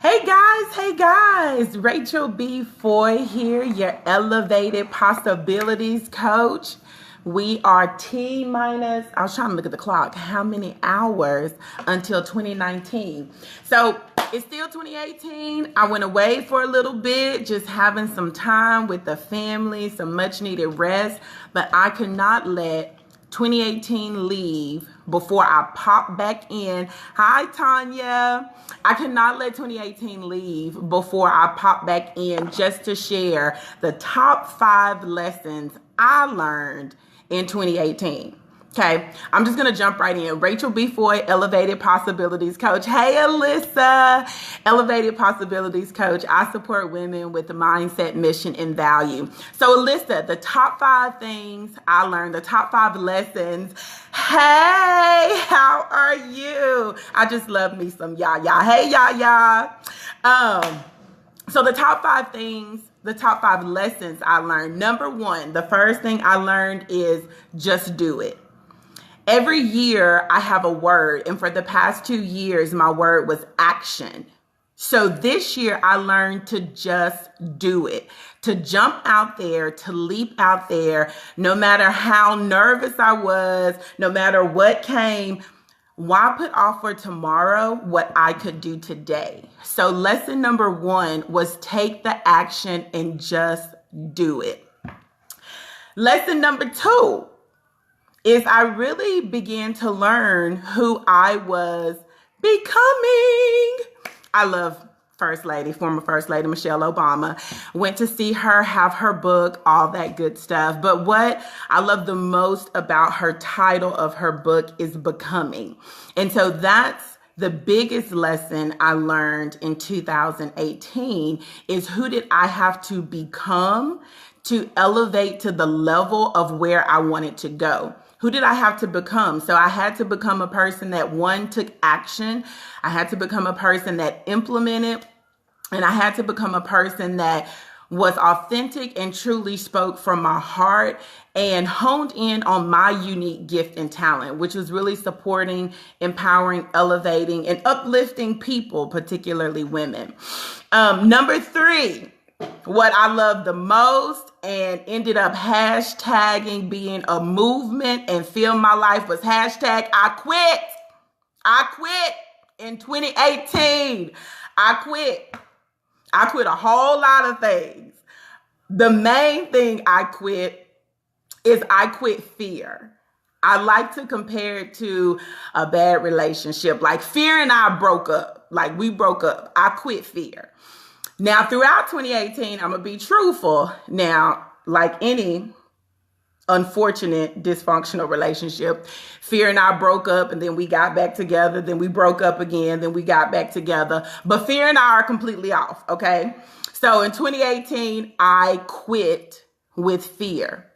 Hey guys, Rachel B Foy here, your elevated possibilities coach. We are T minus, I was trying to look at the clock, how many hours until 2019? So it's still 2018. I went away for a little bit, just having some time with the family, some much needed rest, but I could not let 2018 leave before I pop back in. Hi, Tanya. I cannot let 2018 leave before I pop back in just to share the top 5 lessons I learned in 2018. Okay, I'm just going to jump right in. Rachel B Foy, Elevated Possibilities Coach. Hey, Alyssa, Elevated Possibilities Coach. I support women with the mindset, mission, and value. So, Alyssa, the top 5 things I learned, the top 5 lessons. Hey, how are you? I just love me some Yaya. Hey, Yaya. So the top 5 things, the top 5 lessons I learned. Number 1, the first thing I learned is just do it. Every year I have a word, and for the past 2 years, my word was action. So this year I learned to just do it, to jump out there, to leap out there, no matter how nervous I was, no matter what came. Why put off for tomorrow what I could do today? So lesson number 1 was take the action and just do it. Lesson number 2 is I really began to learn who I was becoming. I love former First Lady Michelle Obama. Went to see her, have her book, all that good stuff. But what I love the most about her title of her book is Becoming. And so that's the biggest lesson I learned in 2018 is who did I have to become to elevate to the level of where I wanted to go. Who did I have to become? So I had to become a person that, 1, took action. I had to become a person that implemented. And I had to become a person that was authentic and truly spoke from my heart and honed in on my unique gift and talent, which was really supporting, empowering, elevating, and uplifting people, particularly women. Number 3. What I love the most and ended up hashtagging being a movement and feel my life was hashtag I quit. I quit in 2018. I quit a whole lot of things. The main thing I quit is I quit fear. I like to compare it to a bad relationship. Like fear and I broke up. Like we broke up. I quit fear. Now, throughout 2018, I'm going to be truthful. Now, like any unfortunate dysfunctional relationship, fear and I broke up and then we got back together. Then we broke up again. Then we got back together. But fear and I are completely off. Okay. So in 2018, I quit with fear.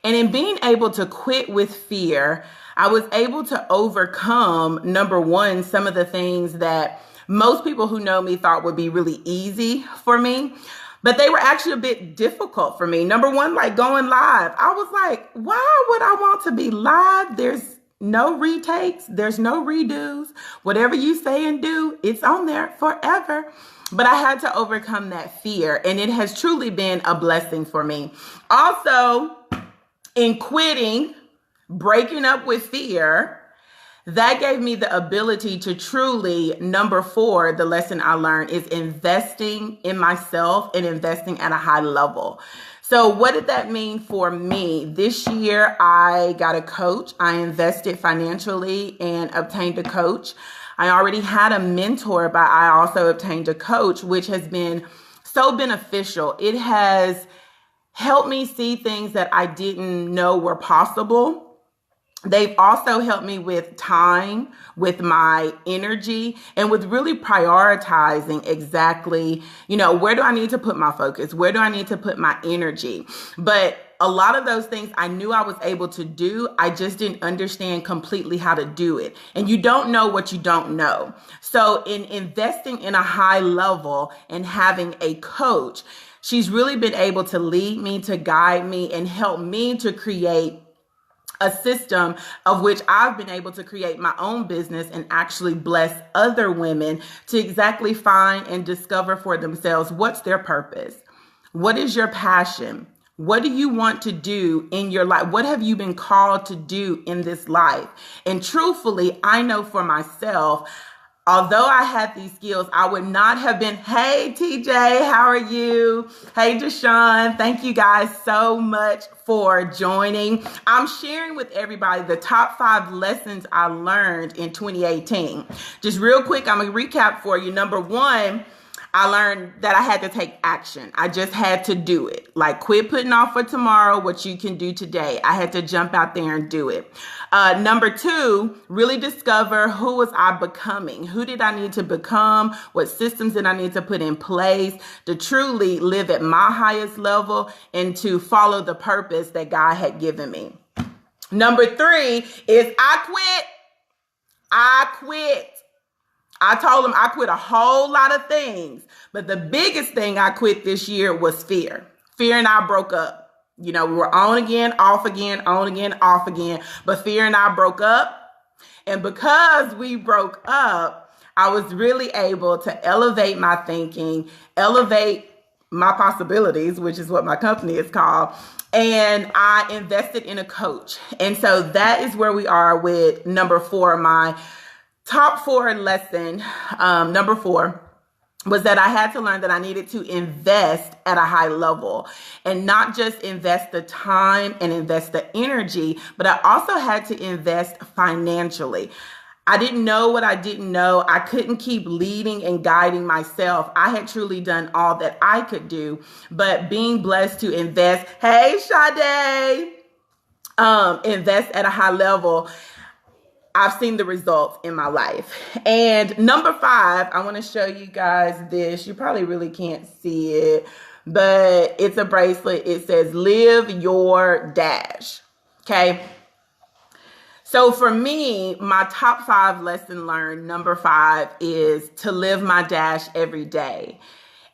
And in being able to quit with fear, I was able to overcome, number 1, some of the things that most people who know me thought would be really easy for me, but they were actually a bit difficult for me. Number 1, like going live. I was like, why would I want to be live? There's no retakes. There's no redos. Whatever you say and do, it's on there forever. But I had to overcome that fear, and it has truly been a blessing for me. Also, in quitting, breaking up with fear, that gave me the ability to truly, number 4, the lesson I learned is investing in myself and investing at a high level. So what did that mean for me? This year, I got a coach. I invested financially and obtained a coach. I already had a mentor, but I also obtained a coach, which has been so beneficial. It has helped me see things that I didn't know were possible. They've also helped me with time, with my energy, and with really prioritizing exactly, where do I need to put my focus? Where do I need to put my energy? But a lot of those things I knew I was able to do. I just didn't understand completely how to do it. And you don't know what you don't know. So in investing in a high level and having a coach, she's really been able to lead me, to guide me, and help me to create a system of which I've been able to create my own business and actually bless other women to exactly find and discover for themselves what's their purpose. What is your passion? What do you want to do in your life? What have you been called to do in this life? And truthfully, I know for myself, although I had these skills, I would not have been, hey, TJ, how are you? Hey, Deshaun, thank you guys so much for joining. I'm sharing with everybody the top 5 lessons I learned in 2018. Just real quick, I'm going to recap for you. Number 1, I learned that I had to take action. I just had to do it. Like, quit putting off for tomorrow what you can do today. I had to jump out there and do it. Number 2, really discover who was I becoming? Who did I need to become? What systems did I need to put in place to truly live at my highest level and to follow the purpose that God had given me? Number 3 is I quit. I told him I quit a whole lot of things, but the biggest thing I quit this year was fear. Fear and I broke up. You know, we were on again, off again, on again, off again, but fear and I broke up. And because we broke up, I was really able to elevate my thinking, elevate my possibilities, which is what my company is called. And I invested in a coach. And so that is where we are with number 4, my top 4 lesson. Number 4 was that I had to learn that I needed to invest at a high level and not just invest the time and invest the energy, but I also had to invest financially. I didn't know what I didn't know. I couldn't keep leading and guiding myself. I had truly done all that I could do, but being blessed to invest, hey, Sade, invest at a high level, I've seen the results in my life. And number 5, I want to show you guys this. You probably really can't see it, but it's a bracelet. It says, live your dash. Okay. So for me, my top 5 lesson learned, number 5 is to live my dash every day.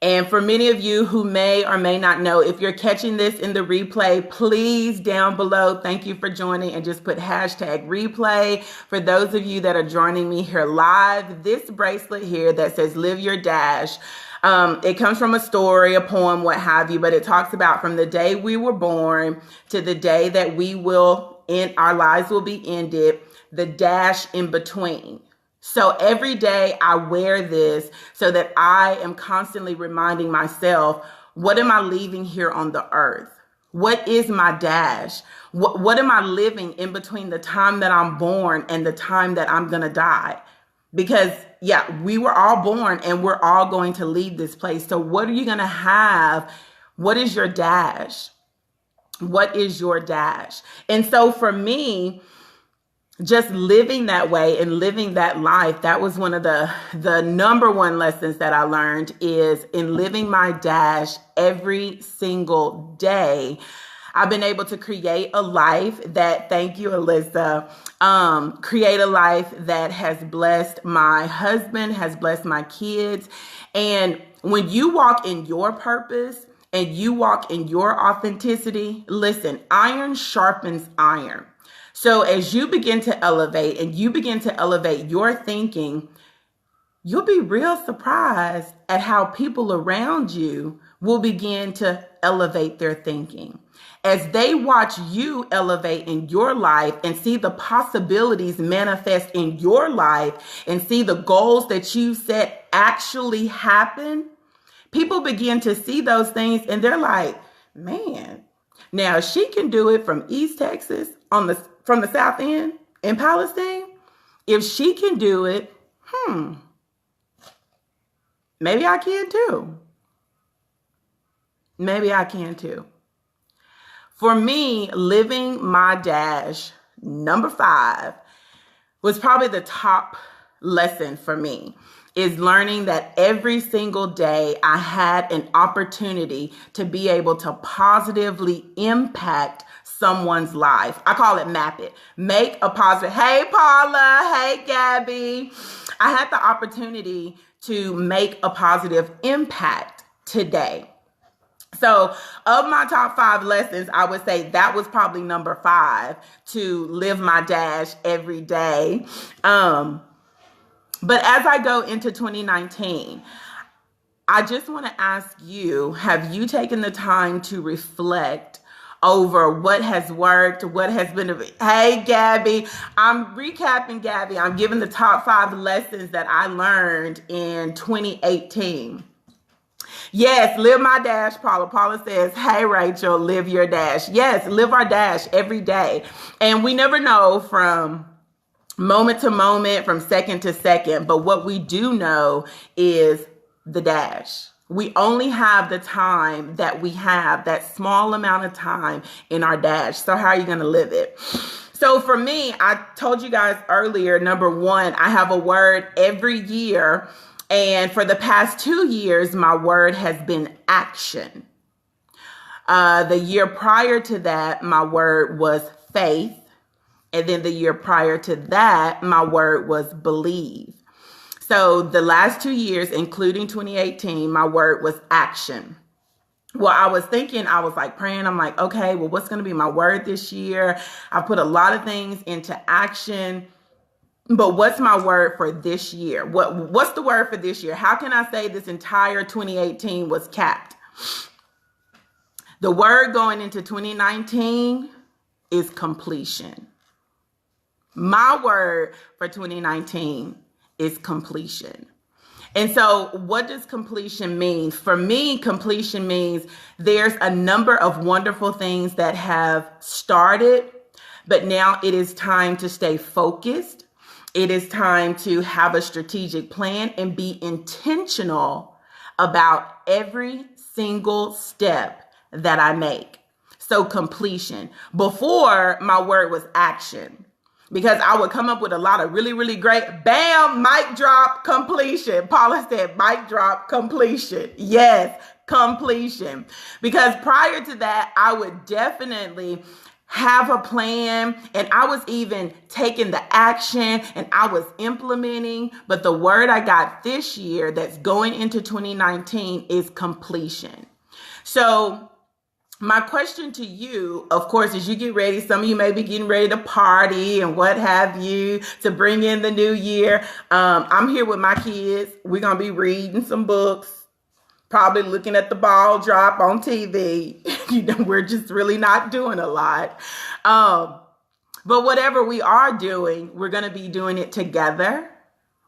And for many of you who may or may not know, if you're catching this in the replay, please down below, thank you for joining and just put hashtag replay. For those of you that are joining me here live, this bracelet here that says live your dash, it comes from a story, a poem, what have you, but it talks about from the day we were born to the day that our lives will be ended, the dash in between. So every day I wear this so that I am constantly reminding myself, what am I leaving here on the earth? What is my dash? What am I living in between the time that I'm born and the time that I'm going to die? Because yeah, we were all born and we're all going to leave this place. So what are you going to have? What is your dash? What is your dash? And so for me, just living that way and living that life, that was one of the number 1 lessons that I learned is in living my dash every single day. I've been able to create a life that, thank you, Alyssa, create a life that has blessed my husband, has blessed my kids. And when you walk in your purpose and you walk in your authenticity, listen, iron sharpens iron. So as you begin to elevate and you begin to elevate your thinking, you'll be real surprised at how people around you will begin to elevate their thinking. As they watch you elevate in your life and see the possibilities manifest in your life and see the goals that you set actually happen, people begin to see those things and they're like, man, now she can do it from East Texas from the South End in Palestine. If she can do it, maybe I can too. Maybe I can too. For me, living my dash, number 5, was probably the top lesson for me, is learning that every single day I had an opportunity to be able to positively impact someone's life. I call it map it. Make a positive. Hey, Paula. Hey, Gabby. I had the opportunity to make a positive impact today. So of my top 5 lessons, I would say that was probably number 5, to live my dash every day. But as I go into 2019, I just want to ask you, have you taken the time to reflect over what has worked, what has been, hey, Gabby, I'm recapping, Gabby. I'm giving the top 5 lessons that I learned in 2018. Yes, live my dash, Paula. Paula says, hey, Rachel, live your dash. Yes, live our dash every day. And we never know from moment to moment, from second to second. But what we do know is the dash. We only have the time that we have, that small amount of time in our dash. So how are you going to live it? So for me, I told you guys earlier, number 1, I have a word every year. And for the past 2 years, my word has been action. The year prior to that, my word was faith. And then the year prior to that, my word was believe. So the last 2 years, including 2018, my word was action. Well, I was like praying. I'm like, okay, well, what's going to be my word this year? I put a lot of things into action. But what's my word for this year? What's the word for this year? How can I say this entire 2018 was capped? The word going into 2019 is completion. My word for 2019 is completion. And so what does completion mean? For me, completion means there's a number of wonderful things that have started, but now it is time to stay focused. It is time to have a strategic plan and be intentional about every single step that I make. So completion. Before, my word was action, because I would come up with a lot of really, really great, bam, mic drop, completion. Paula said, mic drop, completion. Yes, completion. Because prior to that, I would definitely have a plan, and I was even taking the action and I was implementing. But the word I got this year that's going into 2019 is completion. So my question to you, of course, as you get ready, some of you may be getting ready to party and what have you to bring in the new year. I'm here with my kids. We're going to be reading some books, probably looking at the ball drop on TV. We're just really not doing a lot. But whatever we are doing, we're going to be doing it together.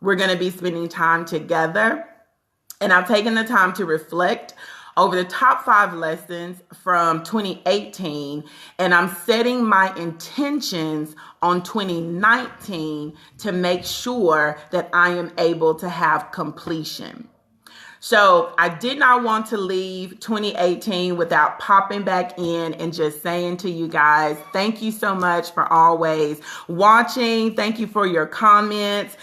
We're going to be spending time together. And I've taken the time to reflect over the top 5 lessons from 2018, and I'm setting my intentions on 2019 to make sure that I am able to have completion. So I did not want to leave 2018 without popping back in and just saying to you guys, thank you so much for always watching. Thank you for your comments.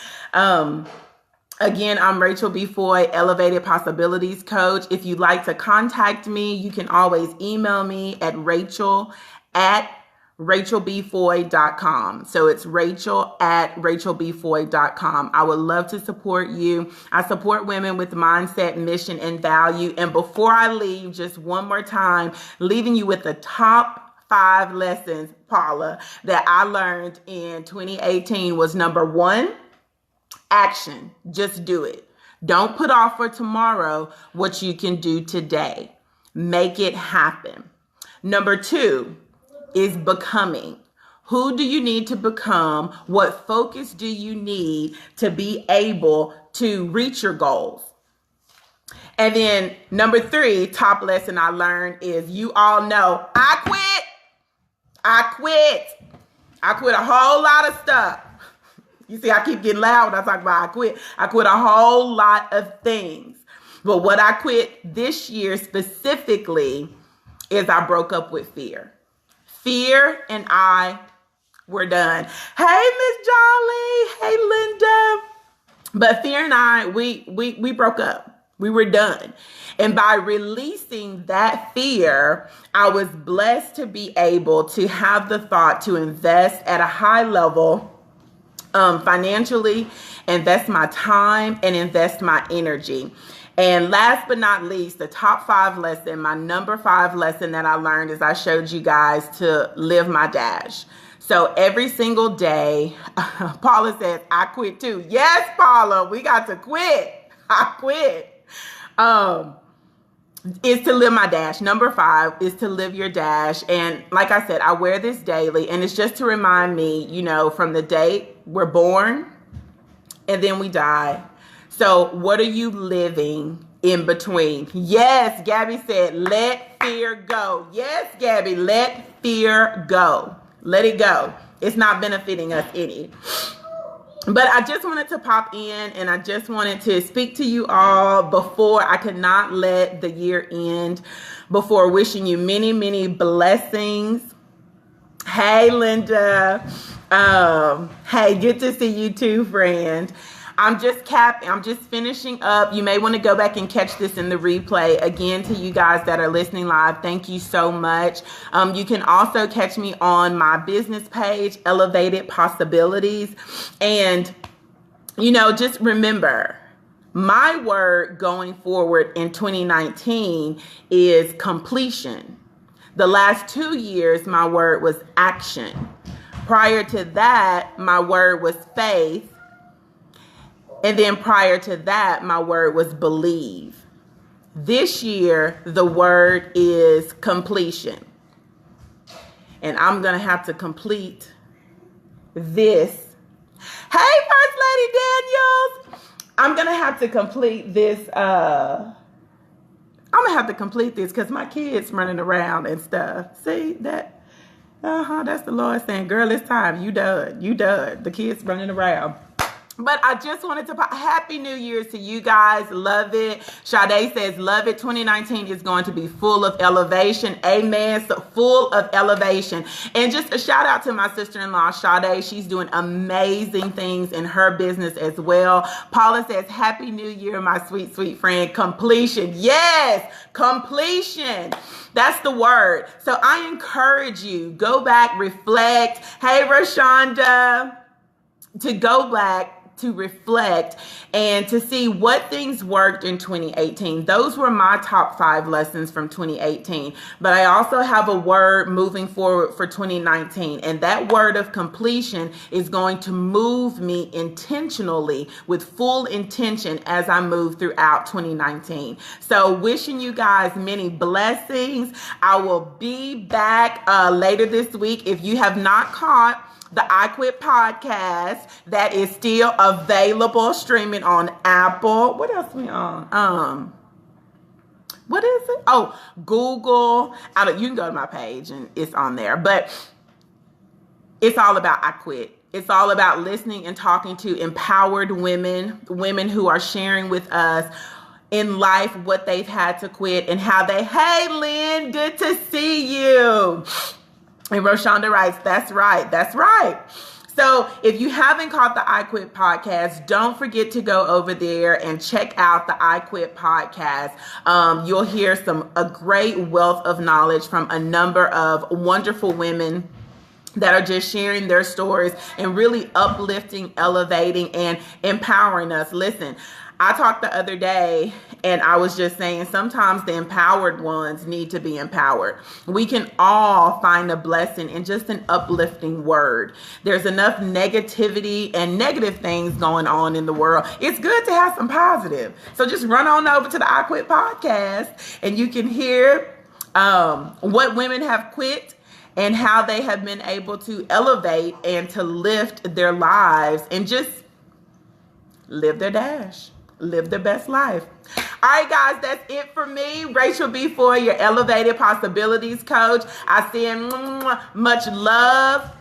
Again, I'm Rachel B Foy, Elevated Possibilities Coach. If you'd like to contact me, you can always email me at rachel@rachelbfoy.com. So it's rachel@rachelbfoy.com. I would love to support you. I support women with mindset, mission, and value. And before I leave, just one more time, leaving you with the top 5 lessons, Paula, that I learned in 2018 was number 1, action. Just do it. Don't put off for tomorrow what you can do today. Make it happen. Number 2 is becoming. Who do you need to become? What focus do you need to be able to reach your goals? And then number 3, top lesson I learned is, you all know, I quit a whole lot of stuff. You see, I keep getting loud when I talk about I quit. I quit a whole lot of things. But what I quit this year specifically is I broke up with fear. Fear and I were done. Hey, Miss Jolly. Hey, Linda. But fear and I, we broke up. We were done. And by releasing that fear, I was blessed to be able to have the thought to invest at a high level financially, invest my time, and invest my energy. And last but not least, the top 5 lesson, my number 5 lesson that I learned is I showed you guys to live my dash. So every single day, Paula says, I quit too. Yes, Paula, we got to quit. I quit. Is to live my dash. Number 5 is to live your dash. And like I said, I wear this daily, and it's just to remind me, from the day we're born and then we die. So what are you living in between? Yes, Gabby said, let fear go. Yes, Gabby, let fear go. Let it go. It's not benefiting us any. But I just wanted to pop in, and I just wanted to speak to you all before. I could not let the year end before wishing you many, many blessings. Hey, Linda. Hey, good to see you too, friend. I'm just finishing up. You may want to go back and catch this in the replay. Again, to you guys that are listening live, thank you so much. You can also catch me on my business page, Elevated Possibilities. And, just remember, my word going forward in 2019 is completion. The last 2 years, my word was action. Prior to that, my word was faith. And then prior to that, my word was believe. This year, the word is completion. And I'm going to have to complete this. Hey, First Lady Daniels. I'm going to have to complete this. I'm going to have to complete this because my kids running around and stuff. See that? That's the Lord saying, girl, it's time. You done. The kids running around. But I just wanted to Happy New Year's to you guys. Love it. Sade says, love it. 2019 is going to be full of elevation. Amen. So full of elevation. And just a shout out to my sister-in-law, Sade. She's doing amazing things in her business as well. Paula says, Happy New Year, my sweet, sweet friend. Completion. Yes, completion. That's the word. So I encourage you, go back, reflect. Hey, Rashonda, to go back, to reflect, and to see what things worked in 2018. Those were my top 5 lessons from 2018. But I also have a word moving forward for 2019. And that word of completion is going to move me intentionally with full intention as I move throughout 2019. So wishing you guys many blessings. I will be back later this week. If you have not caught the I Quit podcast, that is still available streaming on Apple. What else we on? What is it? Oh, Google. You can go to my page and it's on there. But it's all about I Quit. It's all about listening and talking to empowered women who are sharing with us in life what they've had to quit and how they, hey, Lynn, good to see you. And Roshonda writes, that's right. That's right. So if you haven't caught the I Quit podcast, don't forget to go over there and check out the I Quit podcast. You'll hear a great wealth of knowledge from a number of wonderful women that are just sharing their stories and really uplifting, elevating, and empowering us. Listen, I talked the other day and I was just saying sometimes the empowered ones need to be empowered. We can all find a blessing in just an uplifting word. There's enough negativity and negative things going on in the world. It's good to have some positive. So just run on over to the I Quit podcast and you can hear what women have quit and how they have been able to elevate and to lift their lives and just live their dash. Live their best life. All right, guys, that's it for me. Rachel B Foy, your Elevated Possibilities coach. I send much love,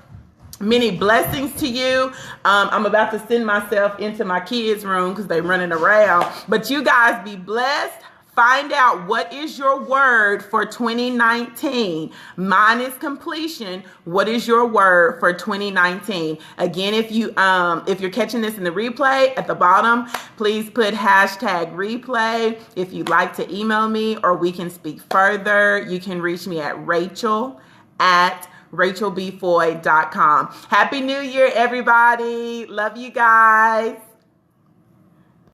many blessings to you. I'm about to send myself into my kids' room because they're running around. But you guys be blessed. Find out what is your word for 2019. Mine is completion. What is your word for 2019? Again, if you're catching this in the replay at the bottom, please put hashtag replay. If you'd like to email me or we can speak further, you can reach me at Rachel at rachelbfoy.com. Happy New Year, everybody. Love you guys.